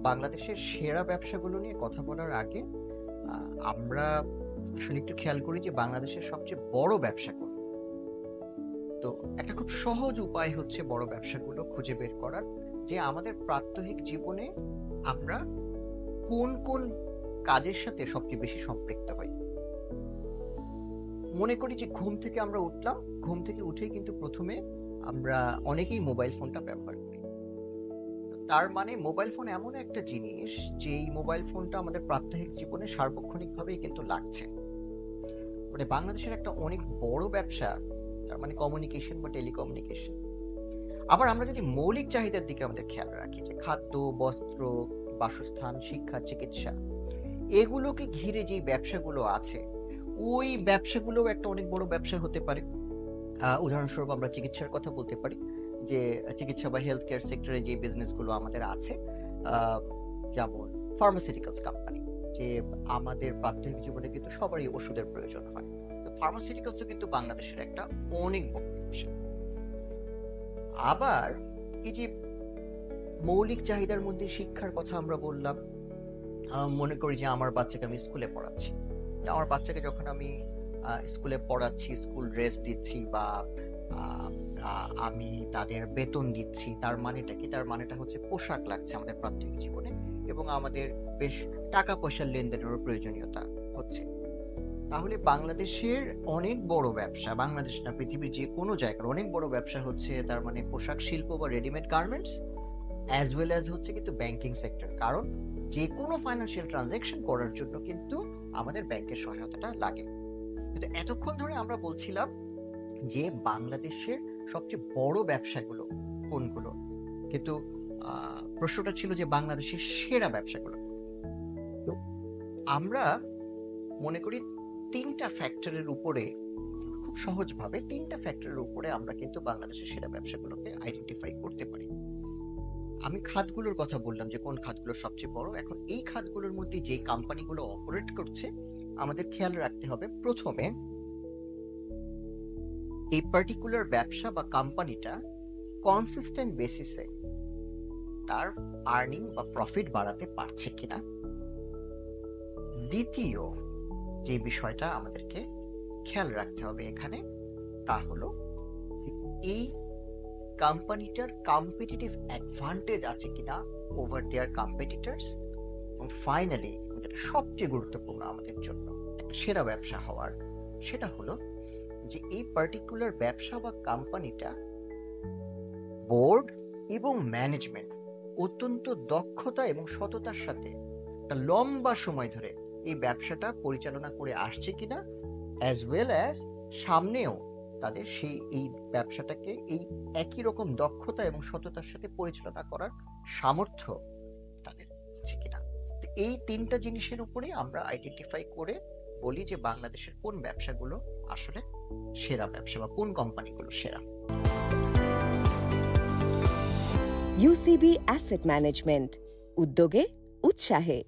বাংলাদেশের সেরা ব্যবসাগুলো নিয়ে কথা বলার আগে আমরা আসলে একটু খেয়াল করি যে বাংলাদেশের সবচেয়ে বড় ব্যবসা কোন। তো একটা খুব সহজ উপায় হচ্ছে বড় ব্যবসাগুলো খুঁজে বের করার, যে আমাদের প্রাত্যহিক জীবনে আমরা কোন কোন কাজের সাথে সবচেয়ে বেশি সম্পৃক্ত হই। মনে করি যে ঘুম থেকে আমরা উঠলাম, ঘুম থেকে উঠেই কিন্তু প্রথমে আমরা অনেকেই মোবাইল ফোনটা ব্যবহার করি। তার মানে মোবাইল ফোন এমন একটা জিনিস, যেই মোবাইল ফোনটা আমাদের প্রাত্যহিক জীবনে সার্বক্ষণিকভাবেই কিন্তু লাগছে। মানে বাংলাদেশের একটা অনেক বড় ব্যবসা, তার মানে কমিউনিকেশন বা টেলিকমিউনিকেশন। আবার আমরা যদি মৌলিক চাহিদার দিকে আমাদের খেয়াল রাখি, যে খাদ্য, বস্ত্র, বাসস্থান, শিক্ষা, চিকিৎসা, এগুলোকে ঘিরে যে ব্যবসাগুলো আছে, ওই ব্যবসাগুলো একটা অনেক বড় ব্যবসা হতে পারে। উদাহরণস্বরূপ আমরা চিকিৎসার কথা বলতে পারি, যে চিকিৎসা বা হেলথ কেয়ার সেক্টরে যে বিজনেসগুলো আমাদের আছে, যেমন ফার্মাসিউটিক্যালস কোম্পানি, যে আমাদের প্রাত্যহিক জীবনে কিন্তু সবারই ওষুধের প্রয়োজন হয়। তো ফার্মাসিউটিক্যালসও কিন্তু বাংলাদেশের একটা অনেক বড় ব্যবসা। আবার এই যে মৌলিক চাহিদার মধ্যে শিক্ষার কথা আমরা বললাম, মনে করি যে আমার বাচ্চাকে আমি স্কুলে পড়াচ্ছি। আমার বাচ্চাকে যখন আমি স্কুলে পড়াচ্ছি, স্কুল ড্রেস দিচ্ছি বা আমি তাদের বেতন দিচ্ছি, তার মানেটা কি? তার মানেটা হচ্ছে পোশাক লাগছে আমাদের প্রাত্যহিক জীবনে, এবং আমাদের বেশ টাকা পয়সার লেনদেনেরও প্রয়োজনীয়তা হচ্ছে। তাহলে বাংলাদেশের অনেক বড় ব্যবসা, বাংলাদেশ না পৃথিবীর যে কোনো জায়গার অনেক বড় ব্যবসা হচ্ছে তার মানে পোশাক শিল্প বা readymade garments, as well as হচ্ছে কিন্তু ব্যাংকিং সেক্টর। কারণ যে কোনো ফাইন্যান্সিয়াল ট্রানজাকশন করার জন্য কিন্তু আমাদের ব্যাংকের সহায়তাটা লাগে। কিন্তু এতক্ষণ ধরে আমরা বলছিলাম যে বাংলাদেশের সবচেয়ে বড় ব্যবসাগুলো কোনগুলো, কিন্তু প্রশ্নটা ছিল যে বাংলাদেশের সেরা ব্যবসাগুলো। তো আমরা মনে করি তিনটা ফ্যাক্টরের উপরে, খুব সহজভাবে তিনটা ফ্যাক্টরের উপরে আমরা কিন্তু বাংলাদেশের সেরা ব্যবসাগুলোকে আইডেন্টিফাই করতে পারি। আমি খাতগুলোর কথা বললাম যে কোন খাতগুলো সবচেয়ে বড়। এখন এই খাতগুলোর মধ্যে যে কোম্পানিগুলো অপারেট করছে, আমাদের খেয়াল রাখতে হবে প্রথমে এই পার্টিকুলার ব্যবসা বা কোম্পানিটা কনসিস্টেন্ট বেসিসে তার আর্নিং বা প্রফিট বাড়াতে পারছে কিনা। দ্বিতীয় যে বিষয়টা আমাদেরকে খেয়াল রাখতে হবে এখানে, তা হলো এই কোম্পানিটার কম্পিটিটিভ অ্যাডভান্টেজ আছে কিনা ওভার দেয়ার কম্পিটিটরস। এবং ফাইনালি, যেটা সবচেয়ে গুরুত্বপূর্ণ আমাদের জন্য একটা সেরা ব্যবসা হওয়ার, সেটা হলো যে এই পার্টিকুলার ব্যবসা বা কোম্পানিটা বোর্ড এবং ম্যানেজমেন্ট অত্যন্ত দক্ষতা এবং সততার সাথে একটা লম্বা সময় ধরে এই ব্যবসাটা পরিচালনা করে আসছে কিনা, অ্যাজ ওয়েল অ্যাজ সামনেও তাদের এই ব্যবসাটাকে এই একই রকম দক্ষতা এবং সততার সাথে পরিচালনা করার সামর্থ্য তাদের আছে কিনা। তো এই তিনটা জিনিসের উপরে আমরা আইডেন্টিফাই করে বলি যে বাংলাদেশের কোন ব্যবসাগুলো আসলে সেরা ব্যবসা বা কোন কোম্পানিগুলো সেরা। ইউসিবি অ্যাসেট ম্যানেজমেন্ট, উদ্যোগে উৎসাহে।